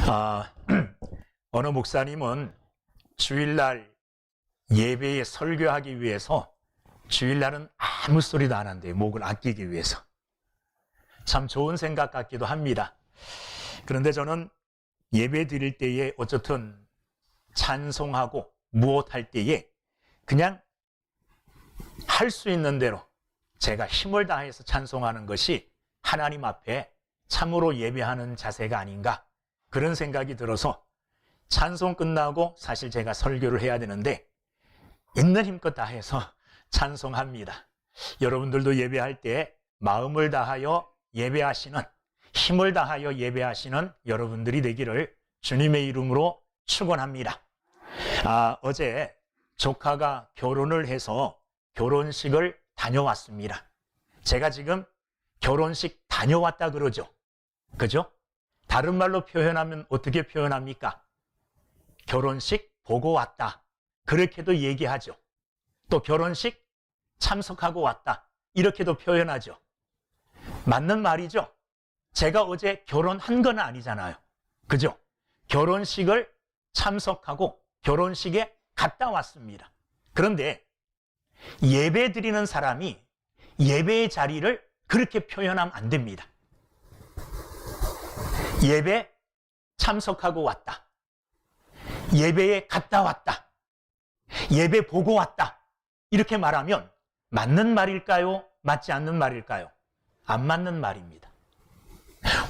아, 어느 목사님은 주일날 예배에 설교하기 위해서 주일날은 아무 소리도 안 한대요. 목을 아끼기 위해서. 참 좋은 생각 같기도 합니다. 그런데 저는 예배 드릴 때에 어쨌든 찬송하고 무엇할 때에 그냥 할 수 있는 대로 제가 힘을 다해서 찬송하는 것이 하나님 앞에 참으로 예배하는 자세가 아닌가, 그런 생각이 들어서 찬송 끝나고 사실 제가 설교를 해야 되는데 있는 힘껏 다해서 찬송합니다. 여러분들도 예배할 때 마음을 다하여 예배하시는, 힘을 다하여 예배하시는 여러분들이 되기를 주님의 이름으로 축원합니다. 어제 조카가 결혼을 해서 결혼식을 다녀왔습니다. 제가 지금 결혼식 다녀왔다 그러죠. 그죠? 다른 말로 표현하면 어떻게 표현합니까? 결혼식 보고 왔다, 그렇게도 얘기하죠. 또 결혼식 참석하고 왔다, 이렇게도 표현하죠. 맞는 말이죠. 제가 어제 결혼한 건 아니잖아요. 그죠? 결혼식을 참석하고 결혼식에 갔다 왔습니다. 그런데 예배 드리는 사람이 예배의 자리를 그렇게 표현하면 안 됩니다. 예배 참석하고 왔다, 예배에 갔다 왔다, 예배 보고 왔다, 이렇게 말하면 맞는 말일까요? 맞지 않는 말일까요? 안 맞는 말입니다.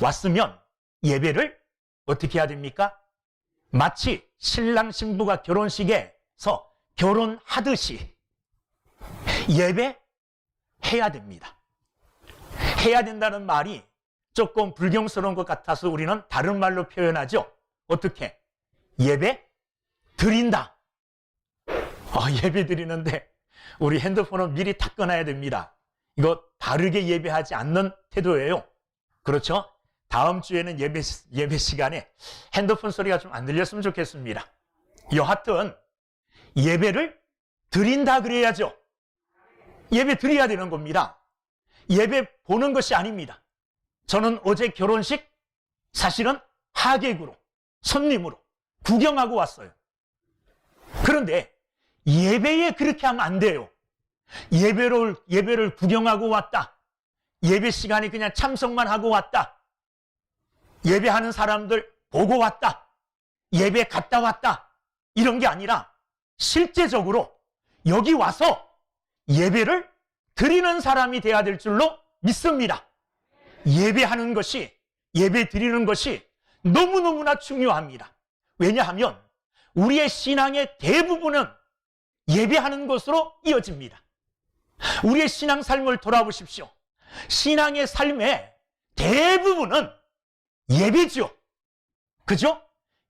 왔으면 예배를 어떻게 해야 됩니까? 마치 신랑 신부가 결혼식에서 결혼하듯이 예배해야 됩니다. 해야 된다는 말이 조금 불경스러운 것 같아서 우리는 다른 말로 표현하죠. 어떻게? 예배 드린다. 예배 드리는데 우리 핸드폰은 미리 다 꺼놔야 됩니다. 이거 바르게 예배하지 않는 태도예요. 그렇죠? 다음 주에는 예배 시간에 핸드폰 소리가 좀 안 들렸으면 좋겠습니다. 여하튼 예배를 드린다 그래야죠. 예배 드려야 되는 겁니다. 예배 보는 것이 아닙니다. 저는 어제 결혼식 사실은 하객으로, 손님으로 구경하고 왔어요. 그런데 예배에 그렇게 하면 안 돼요. 예배를 구경하고 왔다, 예배 시간에 그냥 참석만 하고 왔다, 예배하는 사람들 보고 왔다, 예배 갔다 왔다, 이런 게 아니라 실제적으로 여기 와서 예배를 드리는 사람이 돼야 될 줄로 믿습니다. 예배하는 것이, 예배 드리는 것이 너무너무나 중요합니다. 왜냐하면 우리의 신앙의 대부분은 예배하는 것으로 이어집니다. 우리의 신앙 삶을 돌아보십시오. 신앙의 삶의 대부분은 예배죠. 그죠?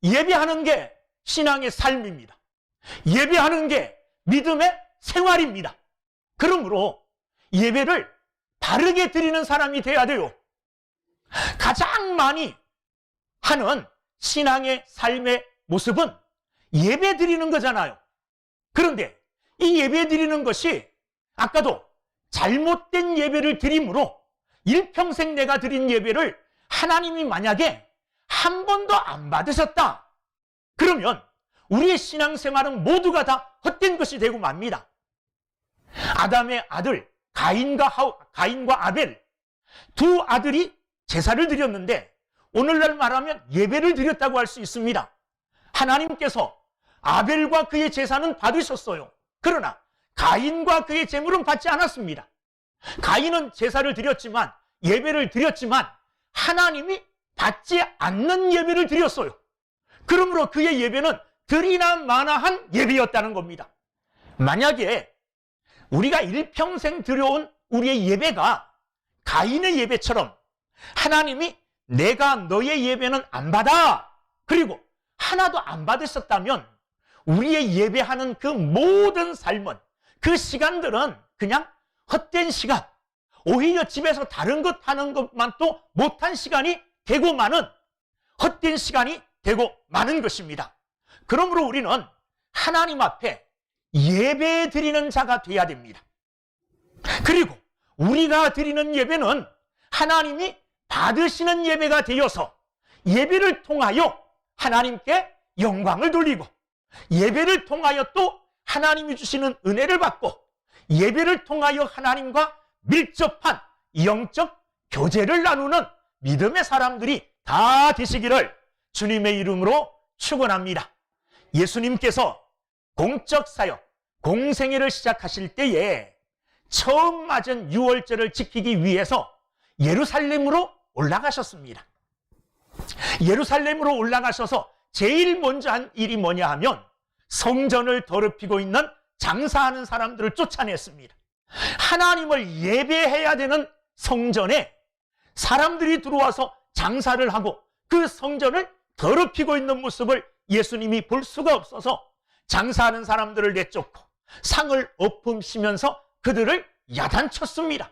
예배하는 게 신앙의 삶입니다. 예배하는 게 믿음의 생활입니다. 그러므로 예배를 바르게 드리는 사람이 돼야 돼요. 가장 많이 하는 신앙의 삶의 모습은 예배 드리는 거잖아요. 그런데 이 예배 드리는 것이 아까도 잘못된 예배를 드림으로 일평생 내가 드린 예배를 하나님이 만약에 한 번도 안 받으셨다, 그러면 우리의 신앙생활은 모두가 다 헛된 것이 되고 맙니다. 아담의 아들 가인과 아벨 두 아들이 제사를 드렸는데 오늘날 말하면 예배를 드렸다고 할 수 있습니다. 하나님께서 아벨과 그의 제사는 받으셨어요. 그러나 가인과 그의 제물은 받지 않았습니다. 가인은 제사를 드렸지만, 예배를 드렸지만 하나님이 받지 않는 예배를 드렸어요. 그러므로 그의 예배는 드리나 마나한 예배였다는 겁니다. 만약에 우리가 일평생 드려온 우리의 예배가 가인의 예배처럼 하나님이 내가 너의 예배는 안 받아, 그리고 하나도 안 받으셨다면 우리의 예배하는 그 모든 삶은, 그 시간들은 그냥 헛된 시간, 오히려 집에서 다른 것 하는 것만 또 못한 시간이 되고 마는, 헛된 시간이 되고 마는 것입니다. 그러므로 우리는 하나님 앞에 예배 드리는 자가 되어야 됩니다. 그리고 우리가 드리는 예배는 하나님이 받으시는 예배가 되어서 예배를 통하여 하나님께 영광을 돌리고, 예배를 통하여 또 하나님이 주시는 은혜를 받고, 예배를 통하여 하나님과 밀접한 영적 교제를 나누는 믿음의 사람들이 다 되시기를 주님의 이름으로 축원합니다. 예수님께서 공적 사역, 공생애를 시작하실 때에 처음 맞은 유월절을 지키기 위해서 예루살렘으로 올라가셨습니다. 예루살렘으로 올라가셔서 제일 먼저 한 일이 뭐냐 하면 성전을 더럽히고 있는 장사하는 사람들을 쫓아냈습니다. 하나님을 예배해야 되는 성전에 사람들이 들어와서 장사를 하고 그 성전을 더럽히고 있는 모습을 예수님이 볼 수가 없어서 장사하는 사람들을 내쫓고 상을 엎으시면서 그들을 야단쳤습니다.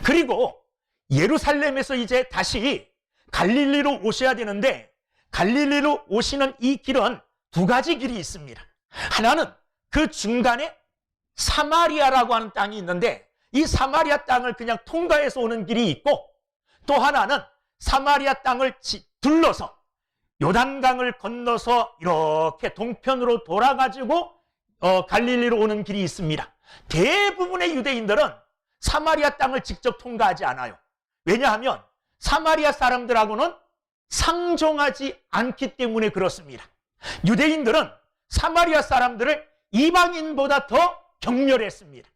그리고 예루살렘에서 이제 다시 갈릴리로 오셔야 되는데, 갈릴리로 오시는 이 길은 두 가지 길이 있습니다. 하나는 그 중간에 사마리아라고 하는 땅이 있는데 이 사마리아 땅을 그냥 통과해서 오는 길이 있고, 또 하나는 사마리아 땅을 둘러서 요단강을 건너서 이렇게 동편으로 돌아가지고 갈릴리로 오는 길이 있습니다. 대부분의 유대인들은 사마리아 땅을 직접 통과하지 않아요. 왜냐하면 사마리아 사람들하고는 상종하지 않기 때문에 그렇습니다. 유대인들은 사마리아 사람들을 이방인보다 더 경멸했습니다.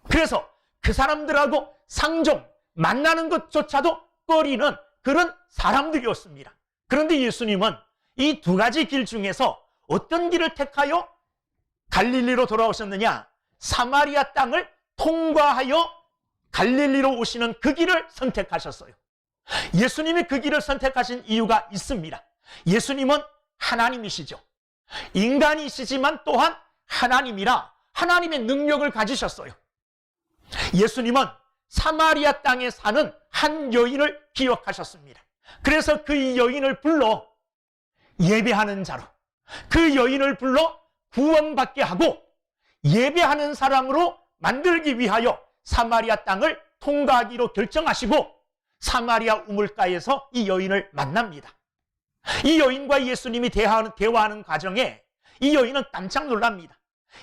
그래서 그 사람들하고 상종, 만나는 것조차도 꺼리는 그런 사람들이었습니다. 그런데 예수님은 이 두 가지 길 중에서 어떤 길을 택하여 갈릴리로 돌아오셨느냐? 사마리아 땅을 통과하여 갈릴리로 오시는 그 길을 선택하셨어요. 예수님이 그 길을 선택하신 이유가 있습니다. 예수님은 하나님이시죠. 인간이시지만 또한 하나님이라 하나님의 능력을 가지셨어요. 예수님은 사마리아 땅에 사는 한 여인을 기억하셨습니다. 그래서 그 여인을 불러 예배하는 자로, 그 여인을 불러 구원받게 하고 예배하는 사람으로 만들기 위하여 사마리아 땅을 통과하기로 결정하시고 사마리아 우물가에서 이 여인을 만납니다. 이 여인과 예수님이 대화하는 과정에 이 여인은 깜짝 놀랍니다.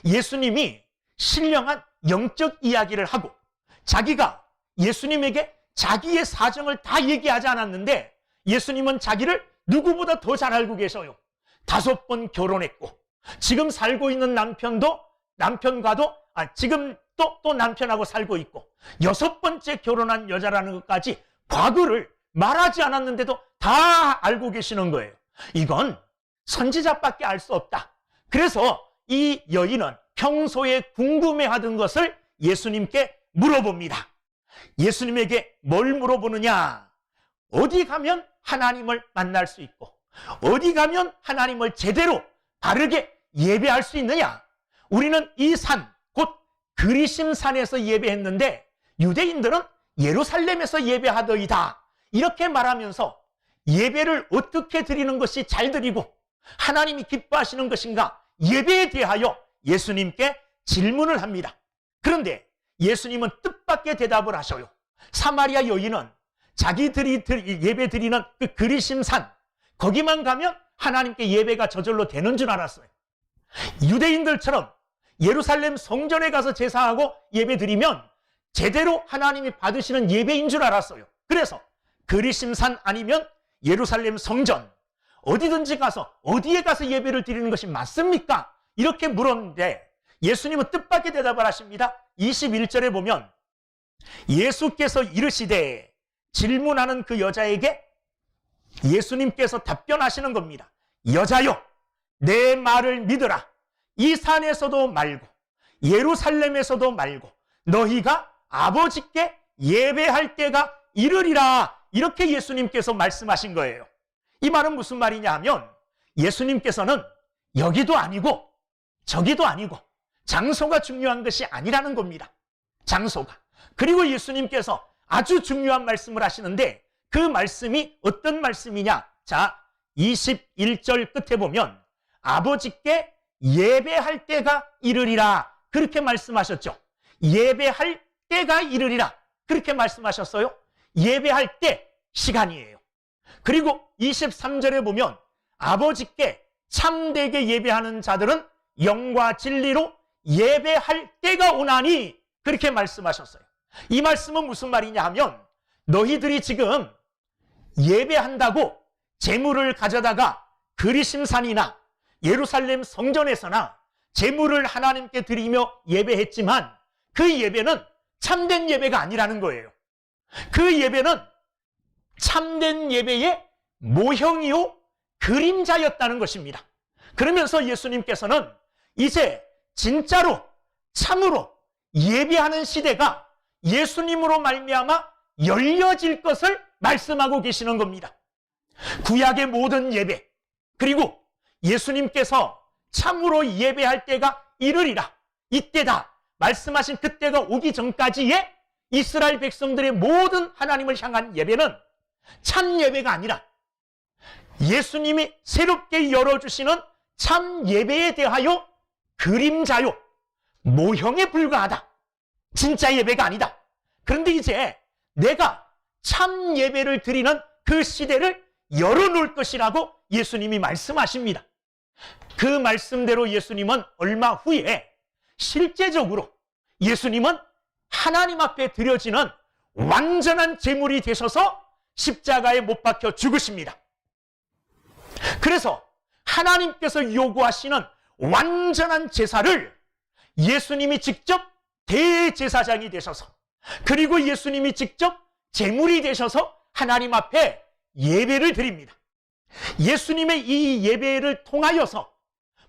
예수님이 신령한 영적 이야기를 하고 자기가 예수님에게 자기의 사정을 다 얘기하지 않았는데 예수님은 자기를 누구보다 더 잘 알고 계셔요. 5번 결혼했고 지금 살고 있는 남편과도 지금 또 남편하고 살고 있고 6번째 결혼한 여자라는 것까지 과거를 말하지 않았는데도 다 알고 계시는 거예요. 이건 선지자밖에 알 수 없다. 그래서 이 여인은 평소에 궁금해하던 것을 예수님께 물어봅니다. 예수님에게 뭘 물어보느냐? 어디 가면 하나님을 만날 수 있고 어디 가면 하나님을 제대로 바르게 예배할 수 있느냐? 우리는 이 산, 곧 그리심산에서 예배했는데 유대인들은 예루살렘에서 예배하더이다. 이렇게 말하면서 예배를 어떻게 드리는 것이 잘 드리고 하나님이 기뻐하시는 것인가? 예배에 대하여 예수님께 질문을 합니다. 그런데 예수님은 뜻밖의 대답을 하셔요. 사마리아 여인은 자기들이 예배 드리는 그 그리심산, 거기만 가면 하나님께 예배가 저절로 되는 줄 알았어요. 유대인들처럼 예루살렘 성전에 가서 제사하고 예배 드리면 제대로 하나님이 받으시는 예배인 줄 알았어요. 그래서 그리심산 아니면 예루살렘 성전 어디든지 가서 어디에 가서 예배를 드리는 것이 맞습니까? 이렇게 물었는데 예수님은 뜻밖의 대답을 하십니다. 21절에 보면 예수께서 이르시되, 질문하는 그 여자에게 예수님께서 답변하시는 겁니다. 여자여, 내 말을 믿으라. 이 산에서도 말고 예루살렘에서도 말고 너희가 아버지께 예배할 때가 이르리라. 이렇게 예수님께서 말씀하신 거예요. 이 말은 무슨 말이냐 하면 예수님께서는 여기도 아니고 저기도 아니고 장소가 중요한 것이 아니라는 겁니다. 장소가. 그리고 예수님께서 아주 중요한 말씀을 하시는데 그 말씀이 어떤 말씀이냐? 자, 21절 끝에 보면 아버지께 예배할 때가 이르리라. 그렇게 말씀하셨죠. 예배할 때가 이르리라. 그렇게 말씀하셨어요. 예배할 때 시간이에요. 그리고 23절에 보면 아버지께 참되게 예배하는 자들은 영과 진리로 예배할 때가 오나니 그렇게 말씀하셨어요. 이 말씀은 무슨 말이냐 하면 너희들이 지금 예배한다고 제물을 가져다가 그리심산이나 예루살렘 성전에서나 제물을 하나님께 드리며 예배했지만 그 예배는 참된 예배가 아니라는 거예요. 그 예배는 참된 예배의 모형이요 그림자였다는 것입니다. 그러면서 예수님께서는 이제 진짜로 참으로 예배하는 시대가 예수님으로 말미암아 열려질 것을 말씀하고 계시는 겁니다. 구약의 모든 예배, 그리고 예수님께서 참으로 예배할 때가 이르리라, 이때다 말씀하신 그때가 오기 전까지의 이스라엘 백성들의 모든 하나님을 향한 예배는 참 예배가 아니라 예수님이 새롭게 열어주시는 참 예배에 대하여 그림자요, 모형에 불과하다. 진짜 예배가 아니다. 그런데 이제 내가 참 예배를 드리는 그 시대를 열어놓을 것이라고 예수님이 말씀하십니다. 그 말씀대로 예수님은 얼마 후에 실제적으로 예수님은 하나님 앞에 드려지는 완전한 제물이 되셔서 십자가에 못 박혀 죽으십니다. 그래서 하나님께서 요구하시는 완전한 제사를 예수님이 직접 대제사장이 되셔서, 그리고 예수님이 직접 제물이 되셔서 하나님 앞에 예배를 드립니다. 예수님의 이 예배를 통하여서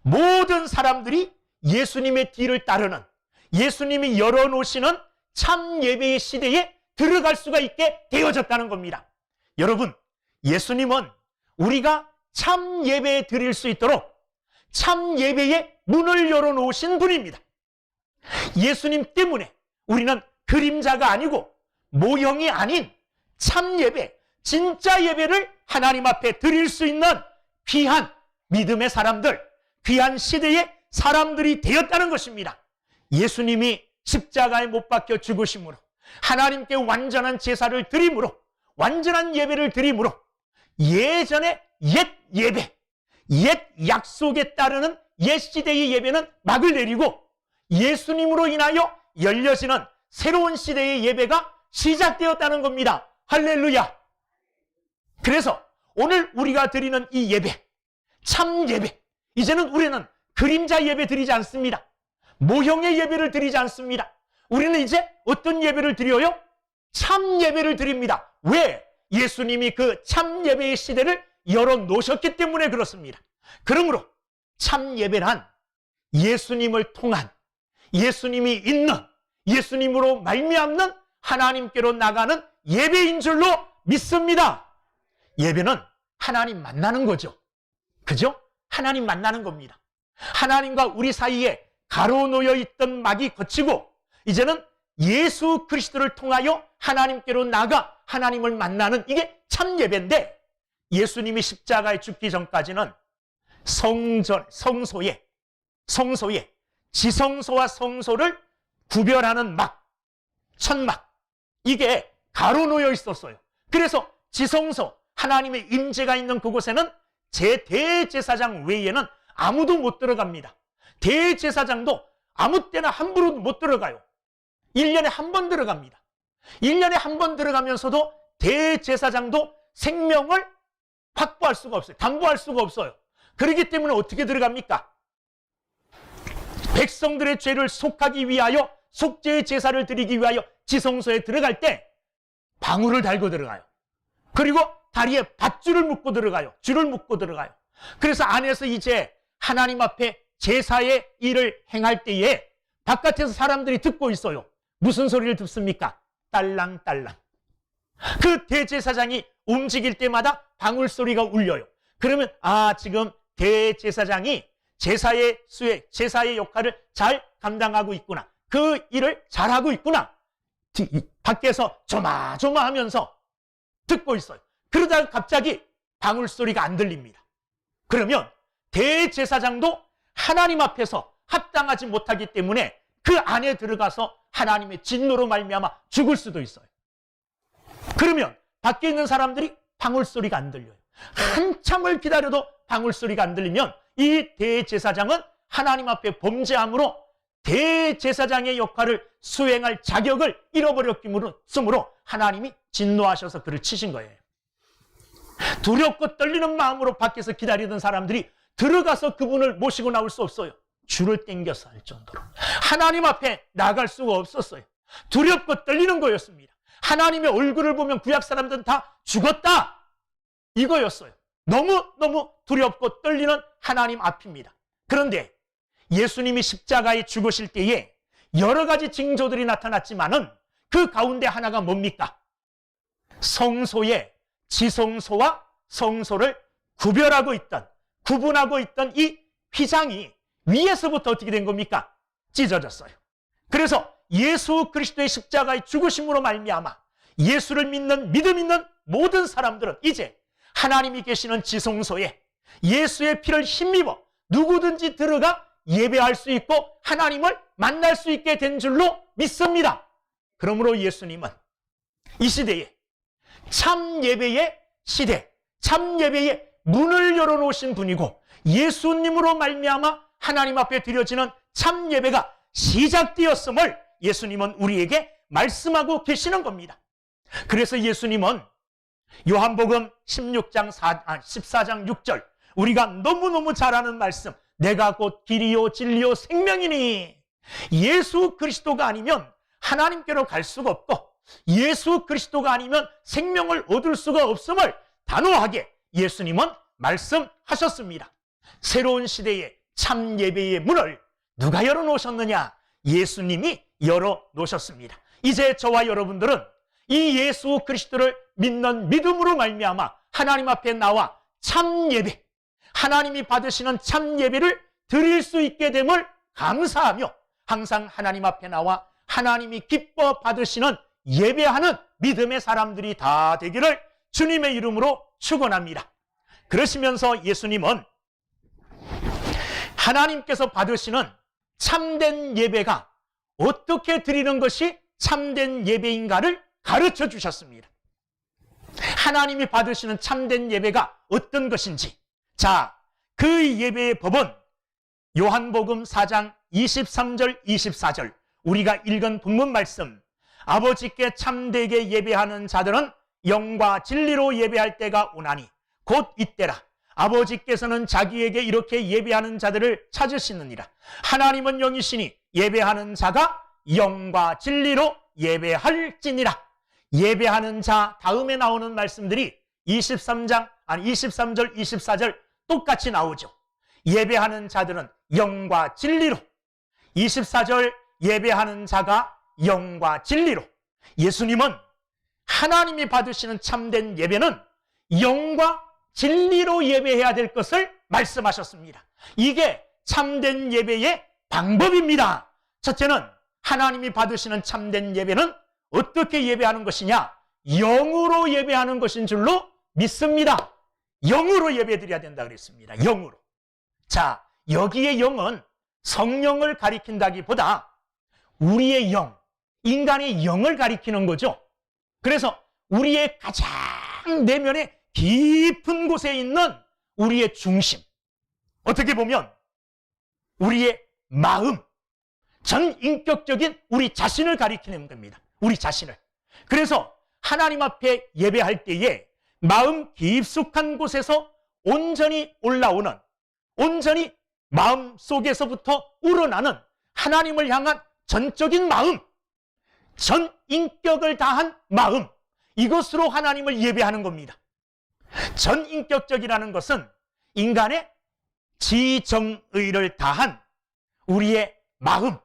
모든 사람들이 예수님의 뒤를 따르는, 예수님이 열어놓으시는 참 예배의 시대에 들어갈 수가 있게 되어졌다는 겁니다. 여러분, 예수님은 우리가 참 예배 드릴 수 있도록 참 예배의 문을 열어놓으신 분입니다. 예수님 때문에 우리는 그림자가 아니고 모형이 아닌 참 예배, 진짜 예배를 하나님 앞에 드릴 수 있는 귀한 믿음의 사람들, 귀한 시대의 사람들이 되었다는 것입니다. 예수님이 십자가에 못 박혀 죽으심으로, 하나님께 완전한 제사를 드림으로, 완전한 예배를 드림으로 예전의 옛 예배, 옛 약속에 따르는 옛 시대의 예배는 막을 내리고 예수님으로 인하여 열려지는 새로운 시대의 예배가 시작되었다는 겁니다. 할렐루야. 그래서 오늘 우리가 드리는 이 예배, 참 예배, 이제는 우리는 그림자 예배 드리지 않습니다. 모형의 예배를 드리지 않습니다. 우리는 이제 어떤 예배를 드려요? 참 예배를 드립니다. 왜? 예수님이 그 참 예배의 시대를 열어놓으셨기 때문에 그렇습니다. 그러므로 참 예배란 예수님을 통한, 예수님이 있는, 예수님으로 말미암는 하나님께로 나가는 예배인 줄로 믿습니다. 예배는 하나님 만나는 거죠. 그죠? 하나님 만나는 겁니다. 하나님과 우리 사이에 가로놓여 있던 막이 걷히고 이제는 예수 그리스도를 통하여 하나님께로 나가 하나님을 만나는, 이게 참 예배인데, 예수님이 십자가에 죽기 전까지는 성소에 지성소와 성소를 구별하는 막, 천막, 이게 가로놓여 있었어요. 그래서 지성소, 하나님의 임재가 있는 그곳에는 대제사장 외에는 아무도 못 들어갑니다. 대제사장도 아무 때나 함부로 못 들어가요. 1년에 한 번 들어갑니다. 1년에 한 번 들어가면서도 대제사장도 생명을 확보할 수가 없어요. 담보할 수가 없어요. 그렇기 때문에 어떻게 들어갑니까? 백성들의 죄를 속하기 위하여, 속죄의 제사를 드리기 위하여 지성소에 들어갈 때 방울을 달고 들어가요. 그리고 다리에 밧줄을 묶고 들어가요. 줄을 묶고 들어가요. 그래서 안에서 이제 하나님 앞에 제사의 일을 행할 때에 바깥에서 사람들이 듣고 있어요. 무슨 소리를 듣습니까? 딸랑딸랑. 그 대제사장이 움직일 때마다 방울 소리가 울려요. 그러면 지금 대제사장이 제사의 수혜, 제사의 역할을 잘 감당하고 있구나, 그 일을 잘하고 있구나, 밖에서 조마조마하면서 듣고 있어요. 그러다가 갑자기 방울 소리가 안 들립니다. 그러면 대제사장도 하나님 앞에서 합당하지 못하기 때문에 그 안에 들어가서 하나님의 진노로 말미암아 죽을 수도 있어요. 그러면 밖에 있는 사람들이 방울소리가 안 들려요. 한참을 기다려도 방울소리가 안 들리면 이 대제사장은 하나님 앞에 범죄함으로 대제사장의 역할을 수행할 자격을 잃어버렸으므로 하나님이 진노하셔서 그를 치신 거예요. 두렵고 떨리는 마음으로 밖에서 기다리던 사람들이 들어가서 그분을 모시고 나올 수 없어요. 줄을 당겨서 할 정도로 하나님 앞에 나갈 수가 없었어요. 두렵고 떨리는 거였습니다. 하나님의 얼굴을 보면 구약 사람들은 다 죽었다, 이거였어요. 너무너무 두렵고 떨리는 하나님 앞입니다. 그런데 예수님이 십자가에 죽으실 때에 여러 가지 징조들이 나타났지만은 그 가운데 하나가 뭡니까? 성소의 지성소와 성소를 구분하고 있던 이 휘장이 위에서부터 어떻게 된 겁니까? 찢어졌어요. 그래서 예수 그리스도의 십자가의 죽으심으로 말미암아 예수를 믿음 있는 모든 사람들은 이제 하나님이 계시는 지성소에 예수의 피를 힘입어 누구든지 들어가 예배할 수 있고 하나님을 만날 수 있게 된 줄로 믿습니다. 그러므로 예수님은 이 시대에 참 예배의 시대, 참 예배의 문을 열어놓으신 분이고 예수님으로 말미암아 하나님 앞에 드려지는 참 예배가 시작되었음을 예수님은 우리에게 말씀하고 계시는 겁니다. 그래서 예수님은 요한복음 14장 6절, 우리가 너무너무 잘 아는 말씀, 내가 곧 길이요 진리요 생명이니, 예수 그리스도가 아니면 하나님께로 갈 수가 없고 예수 그리스도가 아니면 생명을 얻을 수가 없음을 단호하게 예수님은 말씀하셨습니다. 새로운 시대의 참 예배의 문을 누가 열어놓으셨느냐? 예수님이 열어놓으셨습니다. 이제 저와 여러분들은 이 예수 그리스도를 믿는 믿음으로 말미암아 하나님 앞에 나와 참 예배, 하나님이 받으시는 참 예배를 드릴 수 있게 됨을 감사하며 항상 하나님 앞에 나와 하나님이 기뻐 받으시는 예배하는 믿음의 사람들이 다 되기를 주님의 이름으로 축원합니다. 그러시면서 예수님은 하나님께서 받으시는 참된 예배가 어떻게 드리는 것이 참된 예배인가를 가르쳐 주셨습니다. 하나님이 받으시는 참된 예배가 어떤 것인지, 자, 그 예배의 법은 요한복음 4장 23절 24절 우리가 읽은 본문 말씀, 아버지께 참되게 예배하는 자들은 영과 진리로 예배할 때가 오나니 곧 이때라. 아버지께서는 자기에게 이렇게 예배하는 자들을 찾으시느니라. 하나님은 영이시니 예배하는 자가 영과 진리로 예배할지니라. 예배하는 자 다음에 나오는 말씀들이 23절 24절 똑같이 나오죠. 예배하는 자들은 영과 진리로, 24절 예배하는 자가 영과 진리로. 예수님은 하나님이 받으시는 참된 예배는 영과 진리로 예배해야 될 것을 말씀하셨습니다. 이게 참된 예배의 방법입니다. 첫째는 하나님이 받으시는 참된 예배는 어떻게 예배하는 것이냐? 영으로 예배하는 것인 줄로 믿습니다. 영으로 예배드려야 된다 그랬습니다. 영으로. 자, 여기에 영은 성령을 가리킨다기보다 우리의 영, 인간의 영을 가리키는 거죠. 그래서 우리의 가장 내면의 깊은 곳에 있는 우리의 중심, 어떻게 보면 우리의 마음, 전인격적인 우리 자신을 가리키는 겁니다. 우리 자신을. 그래서 하나님 앞에 예배할 때에 마음 깊숙한 곳에서 온전히 올라오는, 온전히 마음 속에서부터 우러나는 하나님을 향한 전적인 마음, 전인격을 다한 마음, 이것으로 하나님을 예배하는 겁니다. 전인격적이라는 것은 인간의 지정의를 다한 우리의 마음,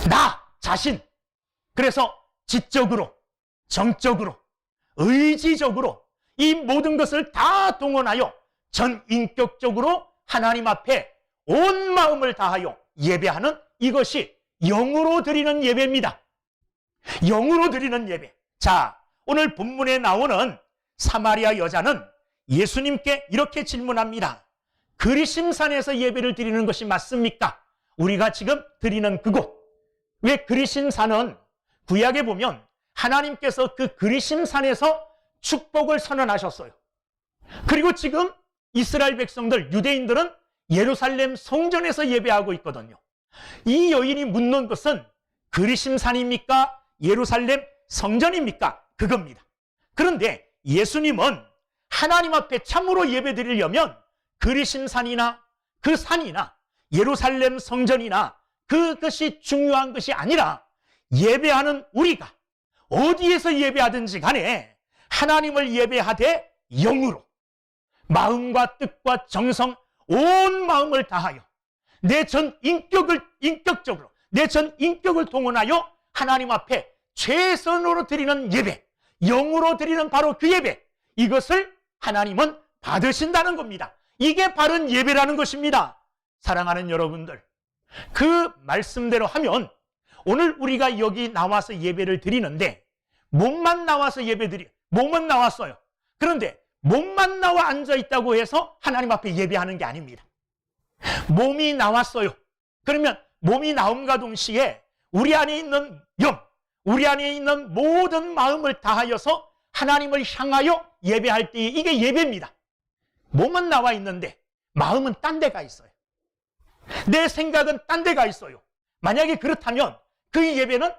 나 자신. 그래서 지적으로, 정적으로, 의지적으로 이 모든 것을 다 동원하여 전인격적으로 하나님 앞에 온 마음을 다하여 예배하는, 이것이 영으로 드리는 예배입니다. 영으로 드리는 예배. 자, 오늘 본문에 나오는 사마리아 여자는 예수님께 이렇게 질문합니다. 그리심산에서 예배를 드리는 것이 맞습니까? 우리가 지금 드리는 그곳. 왜 그리심산은 구약에 보면 하나님께서 그 그리심산에서 축복을 선언하셨어요. 그리고 지금 이스라엘 백성들, 유대인들은 예루살렘 성전에서 예배하고 있거든요. 이 여인이 묻는 것은 그리심산입니까? 예루살렘 성전입니까? 그겁니다. 그런데 예수님은 하나님 앞에 참으로 예배드리려면 그리심산이나 그 산이나 예루살렘 성전이나 그것이 중요한 것이 아니라 예배하는 우리가 어디에서 예배하든지 간에 하나님을 예배하되 영으로 마음과 뜻과 정성 온 마음을 다하여 내 전 인격적으로 내 전 인격을 동원하여 하나님 앞에 최선으로 드리는 예배, 영으로 드리는 바로 그 예배, 이것을 하나님은 받으신다는 겁니다. 이게 바른 예배라는 것입니다. 사랑하는 여러분들, 그 말씀대로 하면 오늘 우리가 여기 나와서 예배를 드리는데 몸만 나와서 몸은 나왔어요. 그런데 몸만 나와 앉아 있다고 해서 하나님 앞에 예배하는 게 아닙니다. 몸이 나왔어요. 그러면 몸이 나옴과 동시에 우리 안에 있는 영, 우리 안에 있는 모든 마음을 다하여서 하나님을 향하여 예배할 때 이게 예배입니다. 몸은 나와 있는데 마음은 딴 데가 있어요. 내 생각은 딴 데가 있어요. 만약에 그렇다면 그 예배는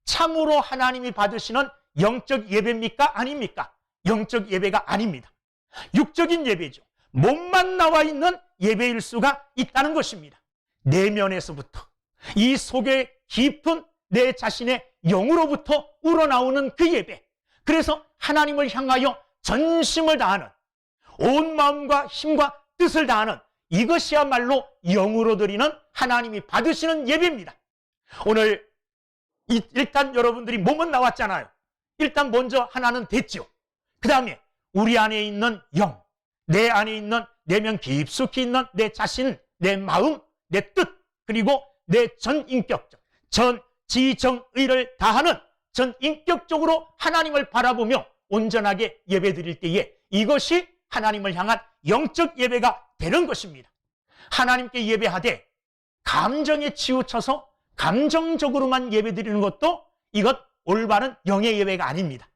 참으로 하나님이 받으시는 영적 예배입니까? 아닙니까? 영적 예배가 아닙니다. 육적인 예배죠. 몸만 나와 있는 예배일 수가 있다는 것입니다. 내면에서부터 이 속에 깊은 내 자신의 영으로부터 우러나오는 그 예배, 그래서 하나님을 향하여 전심을 다하는 온 마음과 힘과 뜻을 다하는 이것이야말로 영으로 드리는 하나님이 받으시는 예배입니다. 오늘 일단 여러분들이 몸은 나왔잖아요. 일단 먼저 하나는 됐죠. 그 다음에 우리 안에 있는 영, 내 안에 있는 내면 깊숙이 있는 내 자신, 내 마음, 내 뜻, 그리고 내 전인격적, 전지정의를 다하는 전인격적으로 하나님을 바라보며 온전하게 예배드릴 때에 이것이 하나님을 향한 영적 예배가 되는 것입니다. 하나님께 예배하되 감정에 치우쳐서 감정적으로만 예배드리는 것도 이것 올바른 영의 예배가 아닙니다.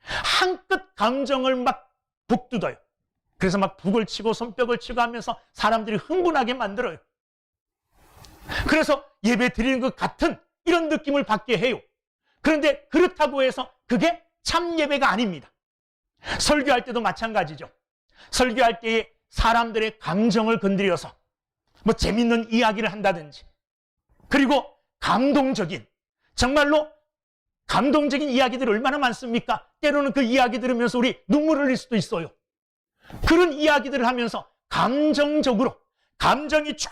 한껏 감정을 막 북돋아요. 그래서 막 북을 치고 손뼉을 치고 하면서 사람들이 흥분하게 만들어요. 그래서 예배 드리는 것 같은 이런 느낌을 받게 해요. 그런데 그렇다고 해서 그게 참 예배가 아닙니다. 설교할 때도 마찬가지죠. 설교할 때에 사람들의 감정을 건드려서 뭐 재밌는 이야기를 한다든지, 그리고 감동적인, 정말로 감동적인 이야기들이 얼마나 많습니까? 때로는 그 이야기 들으면서 우리 눈물을 흘릴 수도 있어요. 그런 이야기들을 하면서 감정적으로 감정이 쭉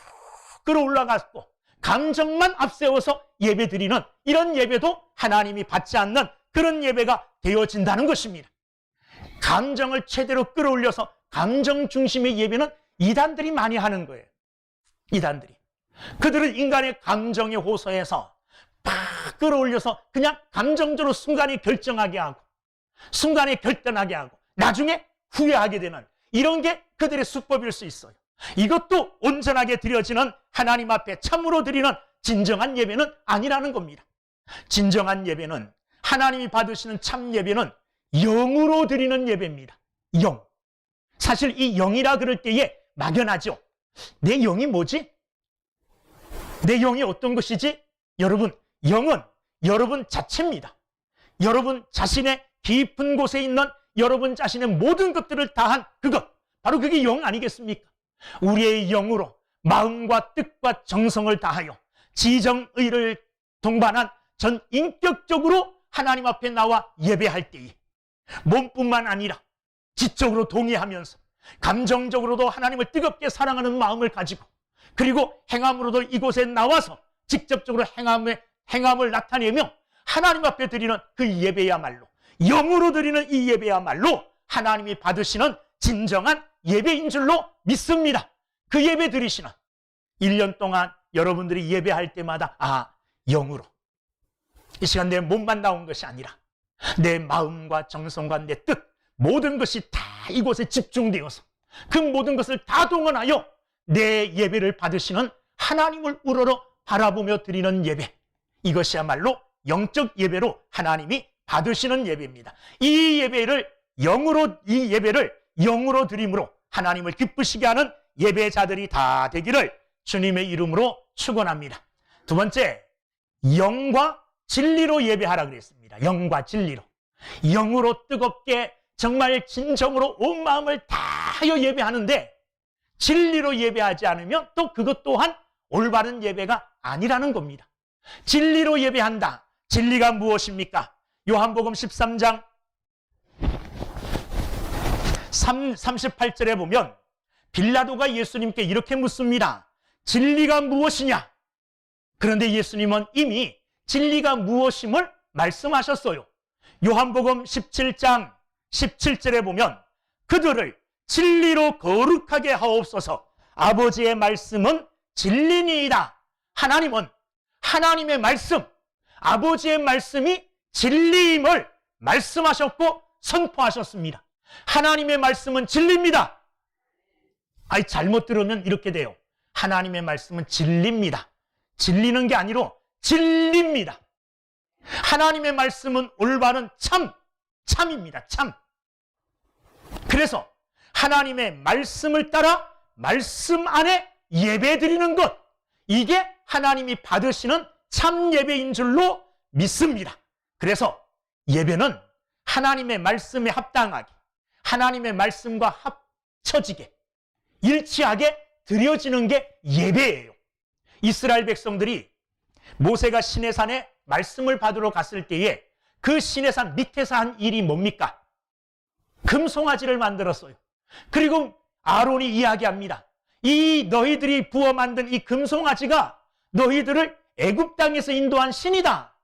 끌어올라갔고 감정만 앞세워서 예배드리는 이런 예배도 하나님이 받지 않는 그런 예배가 되어진다는 것입니다. 감정을 최대로 끌어올려서 감정 중심의 예배는 이단들이 많이 하는 거예요. 이단들이. 그들은 인간의 감정에 호소해서 팍 끌어올려서 그냥 감정적으로 순간에 결정하게 하고 순간에 결단하게 하고 나중에 후회하게 되는 이런 게 그들의 수법일 수 있어요. 이것도 온전하게 드려지는 하나님 앞에 참으로 드리는 진정한 예배는 아니라는 겁니다. 진정한 예배는, 하나님이 받으시는 참 예배는 영으로 드리는 예배입니다. 영. 사실 이 영이라 그럴 때에 막연하죠. 내 영이 뭐지? 내 영이 어떤 것이지? 여러분, 영은 여러분 자체입니다. 여러분 자신의 깊은 곳에 있는 여러분 자신의 모든 것들을 다한 그것, 바로 그게 영 아니겠습니까? 우리의 영으로 마음과 뜻과 정성을 다하여 지정의를 동반한 전 인격적으로 하나님 앞에 나와 예배할 때에 몸뿐만 아니라 지적으로 동의하면서 감정적으로도 하나님을 뜨겁게 사랑하는 마음을 가지고, 그리고 행함으로도 이곳에 나와서 직접적으로 행함을 나타내며 하나님 앞에 드리는 그 예배야말로, 영으로 드리는 이 예배야말로 하나님이 받으시는 진정한 예배인 줄로 믿습니다. 그 예배 드리시는 1년 동안 여러분들이 예배할 때마다 영으로, 이 시간 내 몸만 나온 것이 아니라 내 마음과 정성과 내 뜻, 모든 것이 다 이곳에 집중되어서 그 모든 것을 다 동원하여 내 예배를 받으시는 하나님을 우러러 바라보며 드리는 예배, 이것이야말로 영적 예배로 하나님이 받으시는 예배입니다. 이 예배를 영으로 이 예배를 영으로 드림으로 하나님을 기쁘시게 하는 예배자들이 다 되기를 주님의 이름으로 축원합니다. 두 번째, 영과 진리로 예배하라 그랬습니다. 영과 진리로. 영으로 뜨겁게 정말 진정으로 온 마음을 다하여 예배하는데 진리로 예배하지 않으면 또 그것 또한 올바른 예배가 아니라는 겁니다. 진리로 예배한다. 진리가 무엇입니까? 요한복음 13장 38절에 보면 빌라도가 예수님께 이렇게 묻습니다. 진리가 무엇이냐? 그런데 예수님은 이미 진리가 무엇임을 말씀하셨어요. 요한복음 17장 17절에 보면 그들을 진리로 거룩하게 하옵소서. 아버지의 말씀은 진리니이다. 하나님은 하나님의 말씀, 아버지의 말씀이 진리임을 말씀하셨고 선포하셨습니다. 하나님의 말씀은 진리입니다. 아니, 잘못 들으면 이렇게 돼요. 하나님의 말씀은 진리입니다. 진리는 게 아니라 진리입니다. 하나님의 말씀은 올바른 참입니다. 참. 그래서 하나님의 말씀을 따라 말씀 안에 예배 드리는 것, 이게 하나님이 받으시는 참 예배인 줄로 믿습니다. 그래서 예배는 하나님의 말씀에 합당하게, 하나님의 말씀과 합쳐지게, 일치하게 드려지는 게 예배예요. 이스라엘 백성들이 모세가 시내산에 말씀을 받으러 갔을 때에 그 시내산 밑에서 한 일이 뭡니까? 금송아지를 만들었어요. 그리고 아론이 이야기합니다. 이 너희들이 부어 만든 이 금송아지가 너희들을 애굽 땅에서 인도한 신이다.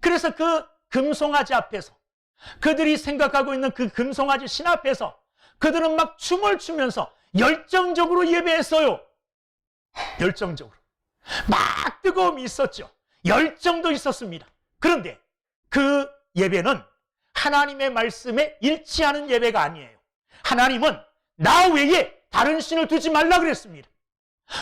그래서 그 금송아지 앞에서, 그들이 생각하고 있는 그 금송아지 신 앞에서 그들은 막 춤을 추면서 열정적으로 예배했어요. 열정적으로. 막 뜨거움이 있었죠. 열정도 있었습니다. 그런데 그 예배는 하나님의 말씀에 일치하는 예배가 아니에요. 하나님은 나 외에 다른 신을 두지 말라 그랬습니다.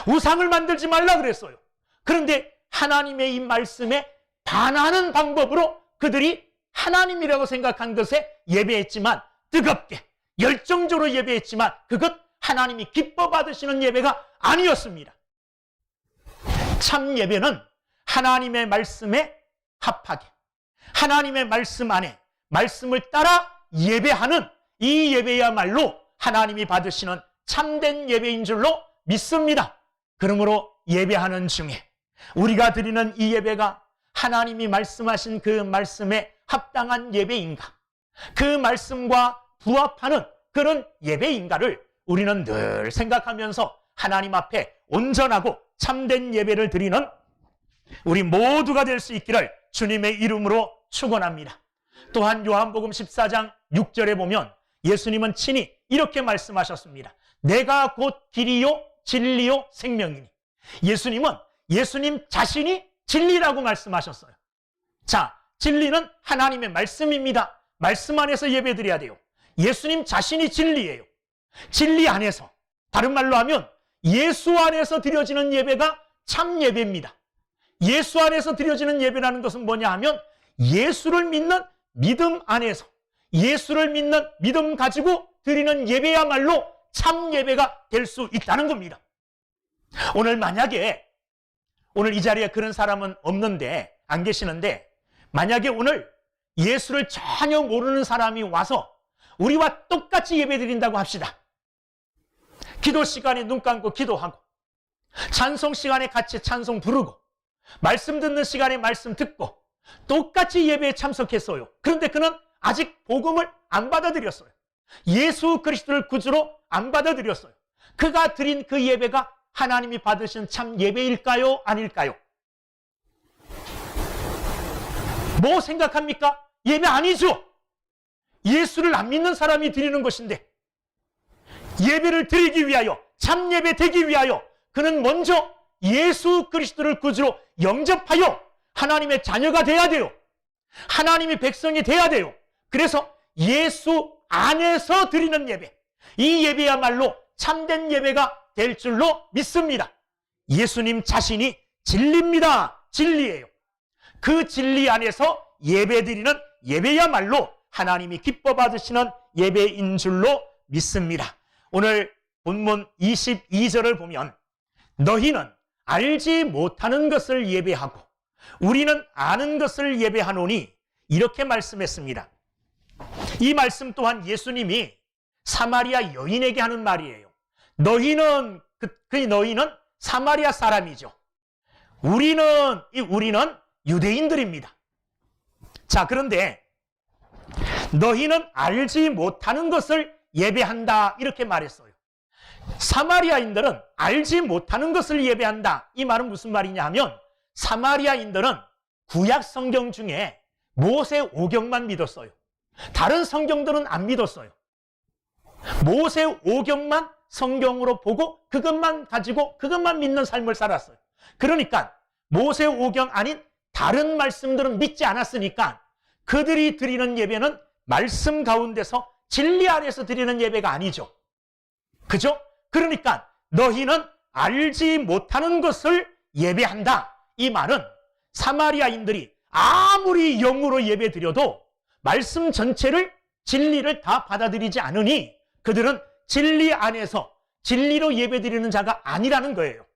우상을 만들지 말라 그랬어요. 그런데 하나님의 이 말씀에 반하는 방법으로 그들이 하나님이라고 생각한 것에 예배했지만, 뜨겁게 열정적으로 예배했지만 그것 하나님이 기뻐 받으시는 예배가 아니었습니다. 참 예배는 하나님의 말씀에 합하게, 하나님의 말씀 안에 말씀을 따라 예배하는 이 예배야말로 하나님이 받으시는 참된 예배인 줄로 믿습니다. 그러므로 예배하는 중에 우리가 드리는 이 예배가 하나님이 말씀하신 그 말씀에 합당한 예배인가, 그 말씀과 부합하는 그런 예배인가를 우리는 늘 생각하면서 하나님 앞에 온전하고 참된 예배를 드리는 우리 모두가 될 수 있기를 주님의 이름으로 축원합니다. 또한 요한복음 14장 6절에 보면 예수님은 친히 이렇게 말씀하셨습니다. 내가 곧 길이요 진리요 생명이니. 예수님은 예수님 자신이 진리라고 말씀하셨어요. 자, 진리는 하나님의 말씀입니다. 말씀 안에서 예배드려야 돼요. 예수님 자신이 진리예요. 진리 안에서, 다른 말로 하면 예수 안에서 드려지는 예배가 참 예배입니다. 예수 안에서 드려지는 예배라는 것은 뭐냐 하면 예수를 믿는 믿음 안에서, 예수를 믿는 믿음 가지고 드리는 예배야말로 참 예배가 될 수 있다는 겁니다. 오늘 만약에, 오늘 이 자리에 그런 사람은 없는데, 안 계시는데, 만약에 오늘 예수를 전혀 모르는 사람이 와서 우리와 똑같이 예배 드린다고 합시다. 기도 시간에 눈 감고 기도하고, 찬송 시간에 같이 찬송 부르고, 말씀 듣는 시간에 말씀 듣고 똑같이 예배에 참석했어요. 그런데 그는 아직 복음을 안 받아들였어요. 예수 그리스도를 구주로 안 받아들였어요. 그가 드린 그 예배가 하나님이 받으신 참 예배일까요? 아닐까요? 뭐 생각합니까? 예배 아니죠. 예수를 안 믿는 사람이 드리는 것인데, 예배를 드리기 위하여, 참 예배 되기 위하여 그는 먼저 예수 그리스도를 구주로 영접하여 하나님의 자녀가 돼야 돼요. 하나님의 백성이 돼야 돼요. 그래서 예수 안에서 드리는 예배, 이 예배야말로 참된 예배가 될 줄로 믿습니다. 예수님 자신이 진리입니다. 진리예요. 그 진리 안에서 예배 드리는 예배야말로 하나님이 기뻐 받으시는 예배인 줄로 믿습니다. 오늘 본문 22절을 보면 너희는 알지 못하는 것을 예배하고 우리는 아는 것을 예배하노니 이렇게 말씀했습니다. 이 말씀 또한 예수님이 사마리아 여인에게 하는 말이에요. 너희는 너희는 사마리아 사람이죠. 우리는 유대인들입니다. 자, 그런데 너희는 알지 못하는 것을 예배한다 이렇게 말했어요. 사마리아인들은 알지 못하는 것을 예배한다. 이 말은 무슨 말이냐 하면 사마리아인들은 구약 성경 중에 모세 오경만 믿었어요. 다른 성경들은 안 믿었어요. 모세 오경만 성경으로 보고 그것만 가지고 그것만 믿는 삶을 살았어요. 그러니까 모세 오경 아닌 다른 말씀들은 믿지 않았으니까 그들이 드리는 예배는 말씀 가운데서 진리 안에서 드리는 예배가 아니죠. 그죠? 그러니까 너희는 알지 못하는 것을 예배한다. 이 말은 사마리아인들이 아무리 영으로 예배 드려도 말씀 전체를 진리를 다 받아들이지 않으니 그들은 진리 안에서 진리로 예배 드리는 자가 아니라는 거예요.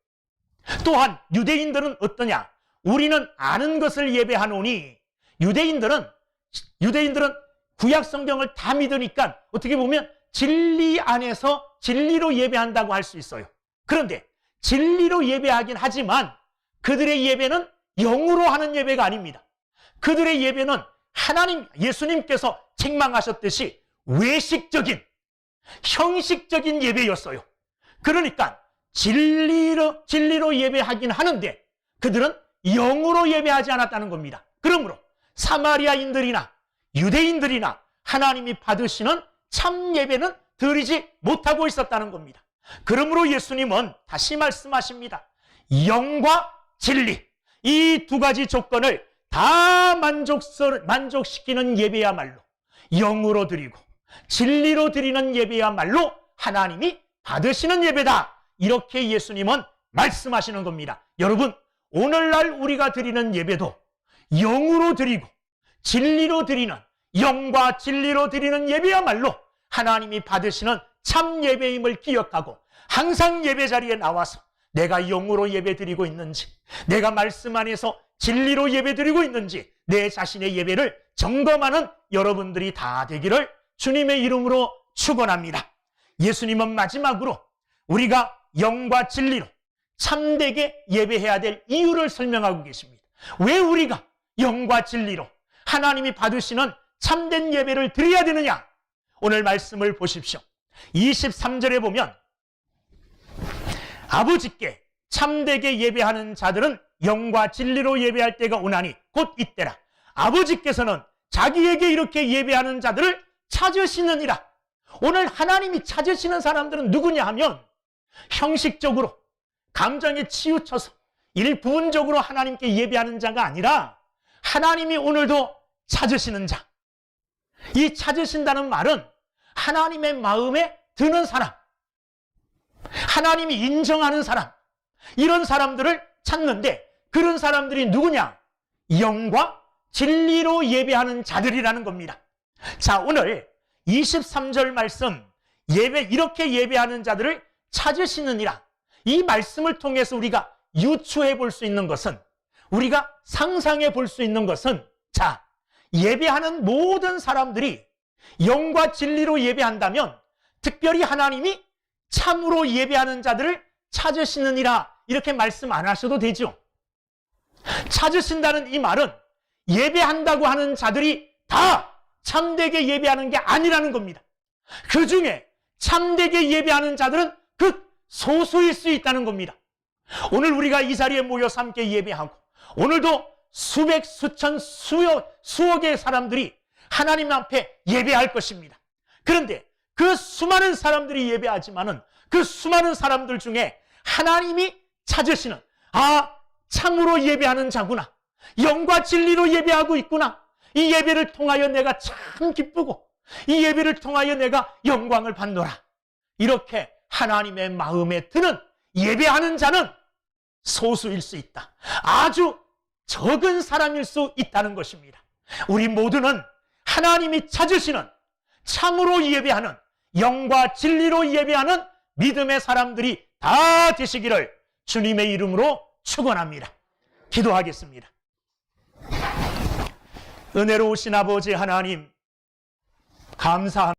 또한 유대인들은 어떠냐? 우리는 아는 것을 예배하노니 유대인들은 구약 성경을 다 믿으니까 어떻게 보면 진리 안에서 진리로 예배한다고 할 수 있어요. 그런데 진리로 예배하긴 하지만 그들의 예배는 영으로 하는 예배가 아닙니다. 그들의 예배는 예수님께서 책망하셨듯이 외식적인, 형식적인 예배였어요. 그러니까 진리로 예배하긴 하는데 그들은 영으로 예배하지 않았다는 겁니다. 그러므로 사마리아인들이나 유대인들이나 하나님이 받으시는 참 예배는 드리지 못하고 있었다는 겁니다. 그러므로 예수님은 다시 말씀하십니다. 영과 진리, 이 두 가지 조건을 다 만족시키는 예배야말로 영으로 드리고 진리로 드리는 예배야말로 하나님이 받으시는 예배다. 이렇게 예수님은 말씀하시는 겁니다. 여러분, 오늘날 우리가 드리는 예배도 영으로 드리고 진리로 드리는, 영과 진리로 드리는 예배야말로 하나님이 받으시는 참 예배임을 기억하고 항상 예배 자리에 나와서 내가 영으로 예배 드리고 있는지, 내가 말씀 안에서 진리로 예배 드리고 있는지 내 자신의 예배를 점검하는 여러분들이 다 되기를 주님의 이름으로 축원합니다. 예수님은 마지막으로 우리가 영과 진리로 참되게 예배해야 될 이유를 설명하고 계십니다. 왜 우리가 영과 진리로 하나님이 받으시는 참된 예배를 드려야 되느냐? 오늘 말씀을 보십시오. 23절에 보면 아버지께 참되게 예배하는 자들은 영과 진리로 예배할 때가 오나니 곧 이때라. 아버지께서는 자기에게 이렇게 예배하는 자들을 찾으시느니라. 오늘 하나님이 찾으시는 사람들은 누구냐 하면 형식적으로 감정에 치우쳐서 일부분적으로 하나님께 예배하는 자가 아니라 하나님이 오늘도 찾으시는 자. 이 찾으신다는 말은 하나님의 마음에 드는 사람, 하나님이 인정하는 사람, 이런 사람들을 찾는데 그런 사람들이 누구냐? 영과 진리로 예배하는 자들이라는 겁니다. 자, 오늘 23절 말씀, 이렇게 예배하는 자들을 찾으시느니라. 이 말씀을 통해서 우리가 유추해 볼 수 있는 것은, 우리가 상상해 볼 수 있는 것은, 자, 예배하는 모든 사람들이 영과 진리로 예배한다면 특별히 하나님이 참으로 예배하는 자들을 찾으시느니라 이렇게 말씀 안 하셔도 되죠. 찾으신다는 이 말은 예배한다고 하는 자들이 다 참되게 예배하는 게 아니라는 겁니다. 그 중에 참되게 예배하는 자들은 소수일 수 있다는 겁니다. 오늘 우리가 이 자리에 모여서 함께 예배하고 오늘도 수백, 수천, 수억의 사람들이 하나님 앞에 예배할 것입니다. 그런데 그 수많은 사람들이 예배하지만은 그 수많은 사람들 중에 하나님이 찾으시는, 참으로 예배하는 자구나, 영과 진리로 예배하고 있구나, 이 예배를 통하여 내가 참 기쁘고 이 예배를 통하여 내가 영광을 받노라, 이렇게 하나님의 마음에 드는 예배하는 자는 소수일 수 있다. 아주 적은 사람일 수 있다는 것입니다. 우리 모두는 하나님이 찾으시는 참으로 예배하는, 영과 진리로 예배하는 믿음의 사람들이 다 되시기를 주님의 이름으로 축원합니다. 기도하겠습니다. 은혜로우신 아버지 하나님, 감사합니다.